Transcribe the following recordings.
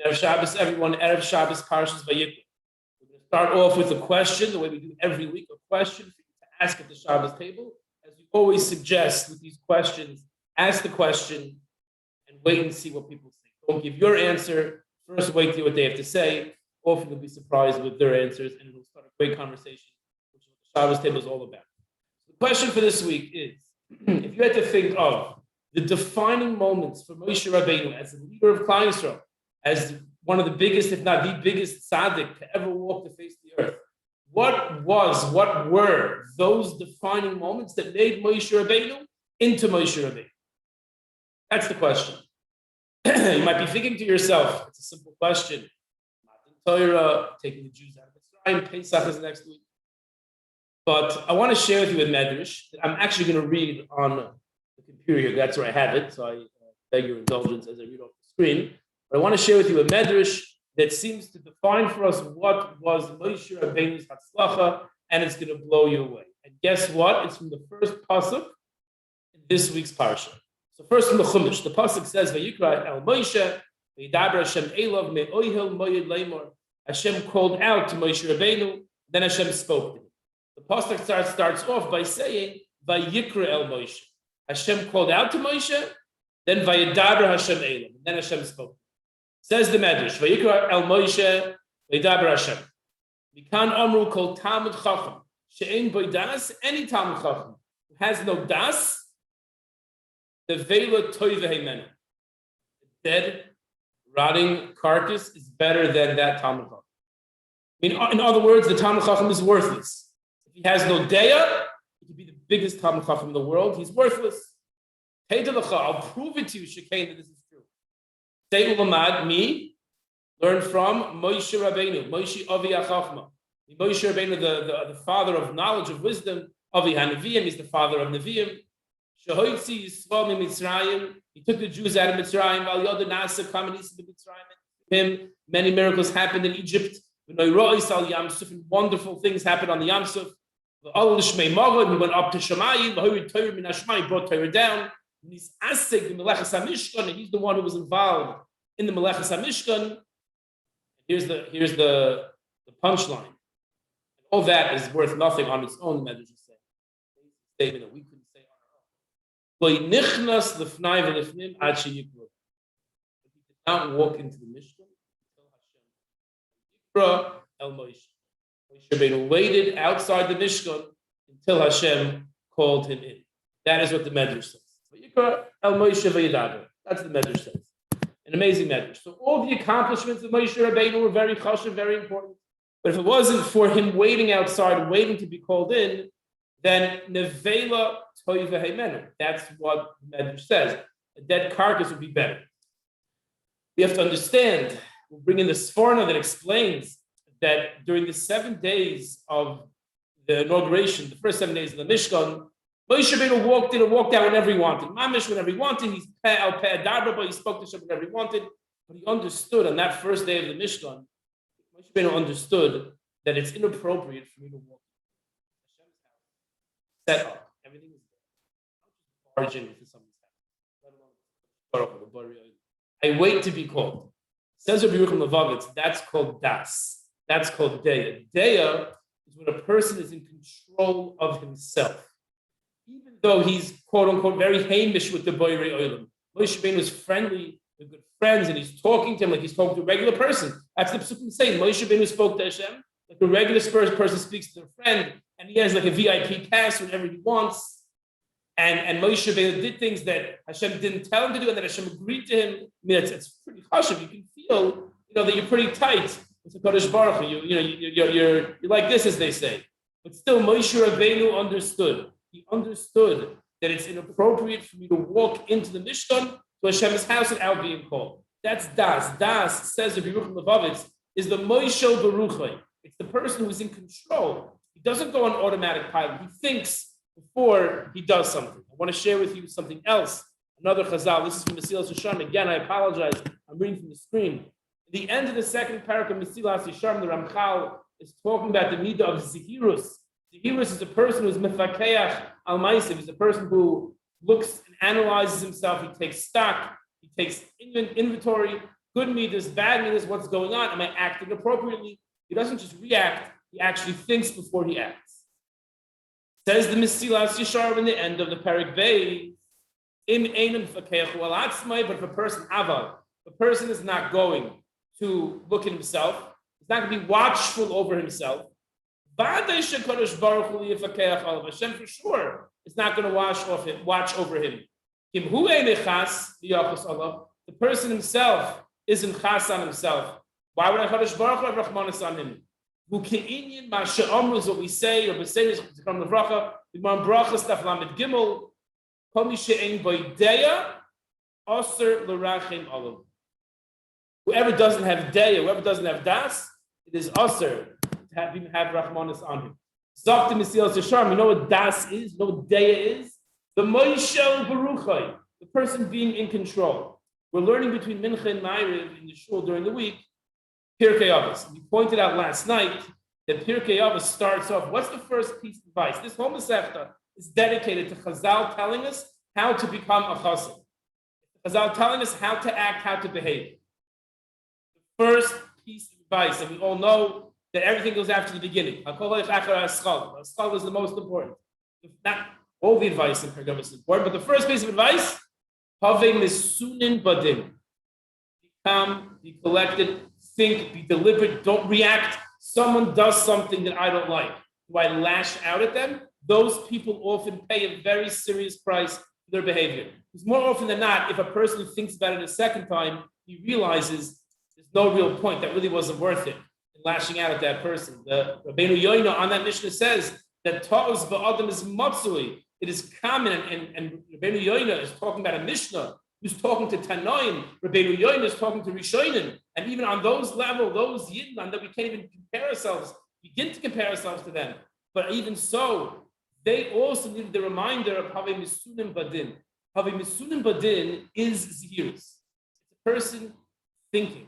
Erev Shabbos, everyone. Erev Shabbos, Parshas Vayikra. We're going to start off with a question, the way we do every week, a question for you to ask at the Shabbos table. As we always suggest with these questions, ask the question and wait and see what people say. Don't give your answer. First, wait to hear what they have to say. Often you'll be surprised with their answers, and it'll start a great conversation, which is what the Shabbos table is all about. The question for this week is, if you had to think of the defining moments for Moshe Rabbeinu as the leader of Klal Yisrael, as one of the biggest, if not the biggest tzaddik to ever walk the face of the earth, what were those defining moments that made Moshe Rabbeinu into Moshe Rabbeinu? That's the question. You might be thinking to yourself, it's a simple question. Torah, taking the Jews out of Mitzrayim, Pesach is next week. But I want to share with you a medrash that I'm actually going to read on the computer here. That's where I have it, so I beg your indulgence as I read off the screen. But I want to share with you a medrash that seems to define for us what was Moshe Rabbeinu's Hatzlacha, and it's going to blow you away. And guess what? It's from the first pasuk in this week's parsha. So first from the Chumash, the pasuk says, Vayikra el Moshe, V'yidaber Hashem Elav me'ohel moyed leimor. Hashem called out to Moshe Rabbeinu, then Hashem spoke to him. The pasuk starts off by saying, Vayikra el Moshe. Hashem called out to Moshe, then Vayidaber Hashem Elav, and then Hashem spoke. Says the Medrash, Vayikra el Moshe, Vayidaber Hashem. Mikan Amru kol Talmud Chacham, she'ein boy das, any Talmud Chacham who has no das, the Vela Toive Heimenu. Dead, rotting carcass is better than that Talmud Chacham. In other words, the Talmud Chacham is worthless. If he has no Deya, he could be the biggest Talmud Chacham in the world. He's worthless. I'll prove it to you, Shekain, that this is true. Say ulamad, me, learn from Moshe Rabbeinu, Moshe Avi HaChachma. Moshe Rabbeinu, the father of knowledge, of wisdom. Avi HaNeviim, he's the father of Neviim. Shehoitzi Yisrael Mitzrayim, he took the Jews out of Mitzrayim. Al Yoda Nasa Kamanis to Mitzrayim. Him, many miracles happened in Egypt. And wonderful things happened on the Yam Suf. He went up to Shamayim. He brought Torah down. And he's Asik, the Melechas HaMishkan, and he's the one who was involved in the Melechas HaMishkan. Here's the punchline. All that is worth nothing on its own, Medrash is saying. Statement that we couldn't say on our own. He did not walk into the Mishkan until Hashem Moshe Rabbeinu waited outside the Mishkan until Hashem called him in. That is what the Medrash says. That's the Medrash says. An amazing Medrash. So all the accomplishments of Moshe Rabbeinu were very chashuv, very important. But if it wasn't for him waiting outside, waiting to be called in, then nevela toiva heimenu. That's what the Medrash says. A dead carcass would be better. We have to understand. We'll bring in the Sforna that explains that during the 7 days of the inauguration, the first 7 days of the Mishkan, Moshe Rabbeinu walked in and walked out whenever he wanted. Mamish whenever he wanted. He spoke to Hashem whenever he wanted. But he understood on that first day of the Mishkan, Moshe Rabbeinu understood that it's inappropriate for me to walk in Hashem's house. Set up. Everything is there. Barge into someone's house. I wait to be called. Says Rabbi Yerucham Levavitz, that's called das. That's called Deya. Deya is when a person is in control of himself. Even though he's quote unquote very hamish with the Boirei Olam. Moshe Rabbeinu is friendly, they're good friends, and he's talking to him like he's talking to a regular person. That's the Psukim saying. Moshe Rabbeinu spoke to Hashem like a regular person speaks to their friend, and he has like a VIP pass whenever he wants. And Moshe Rabbeinu did things that Hashem didn't tell him to do, and that Hashem agreed to him. I mean, it's pretty chashuv. You can feel, that you're pretty tight. It's a Kodesh Baruch Hu. You're like this, as they say. But still, Moshe Rabbeinu understood. He understood that it's inappropriate for me to walk into the Mishkan to Hashem's house without being called. That's das. Das, says Rabbi Yerucham Levavitz, is the Moishel Baruchai. It's the person who is in control. He doesn't go on automatic pilot. He thinks before he does something. I want to share with you something else. Another chazal. This is from Mesilas Yesharim. Again, I apologize. I'm reading from the screen. At the end of the second paragraph of Mesilas Yesharim, the Ramchal is talking about the midah of zihirus. Zihirus is a person who is mefakeach al ma'asev. He's a person who looks and analyzes himself. He takes stock. He takes inventory good midas, bad midas, what's going on? Am I acting appropriately? He doesn't just react, he actually thinks before he acts. Says the Mesilas Yesharim in the end of the Perek Bey, Im einam fakeach al atzmai, but if a person aval, the person is not going to look at himself, he's not going to be watchful over himself. Hashem for sure is not going to watch over him. The person himself isn't chas on himself. Why would HaKadosh Baruch Hu have Rachmanis on him? Is what we say, or B'Seiris Zikram Levracha, B'Gmar Brachas Daf Lamed Gimel, Kol Mi She'ein Boideya, Aser L'Rachem Olav. Whoever doesn't have Deya, whoever doesn't have Das, it is Aser to have Rachmanis on him. Zokti Mesilas Yesharim, you know what Das is? You know what Deya is? The Moishel Baruchai, the person being in control. We're learning between Mincha and Ma'ariv in the shul during the week, Pirkei Avos. We pointed out last night that Pirkei Avos starts off, what's the first piece of advice? This whole Masechta is dedicated to Chazal telling us how to become a chassid. Chazal telling us how to act, how to behave. The first piece of advice, and we all know that everything goes after the beginning. Schal is the most important. Not all the advice in Pirkei Avos is important, but the first piece of advice, Havei misunin badim. Become, be collected, think, be deliberate, don't react. Someone does something that I don't like. Do I lash out at them? Those people often pay a very serious price for their behavior. Because more often than not, if a person thinks about it a second time, he realizes there's no real point. That really wasn't worth it in lashing out at that person. The Rabbeinu Yoina on that Mishnah says that ta'os ba'adam is matzui. It is common, and Rabbeinu Yoina is talking about a Mishnah who's talking to Tanoim. Rabbeinu Yoina is talking to Rishonim. And even on those levels, those Yidden that we can't even begin to compare ourselves to them. But even so, they also needed the reminder of Havei Misunim Badin. Havei Misunim Badin is Zihirus. It's a person thinking.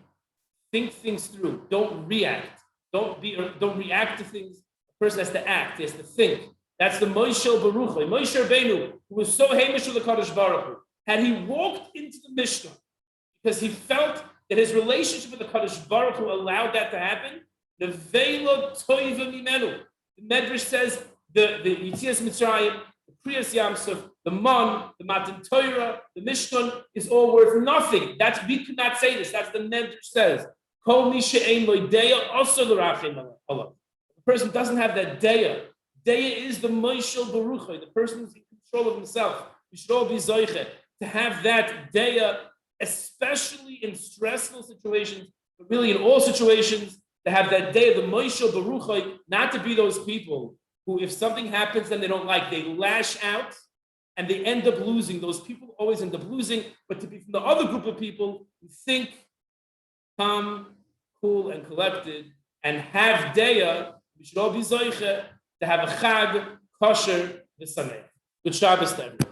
Think things through. Don't react. Don't react to things. A person has to act. He has to think. That's the Moshe Baruch, Moshe Rabbeinu, who was so hamish with the Kadosh Baruch Hu. Had he walked into the Mishnah because he felt that his relationship with the Kadosh Baruch Hu allowed that to happen, the Velo Toiva Mimenu. The Medrash says the Yitzias Mitzrayim, the Kriyas Yamsuf, the Man, the Matan Torah, the Mishnah is all worth nothing. We could not say this. That's the Medrash says. Kol mi she'ein lo deya also l'rachem Allah. The person doesn't have that deya. Deya is the Moishel Baruchai, the person who's in control of himself. We should all be zoiche to have that deya, especially in stressful situations, but really in all situations, to have that deya, the Moishel Baruchai, not to be those people who, if something happens then they don't like, they lash out and they end up losing. Those people always end up losing, but to be from the other group of people who think, calm, cool, and collected, and have deya, we should all be zoiche to have a chag, kosher, v'sameach. Good Shabbos to everyone.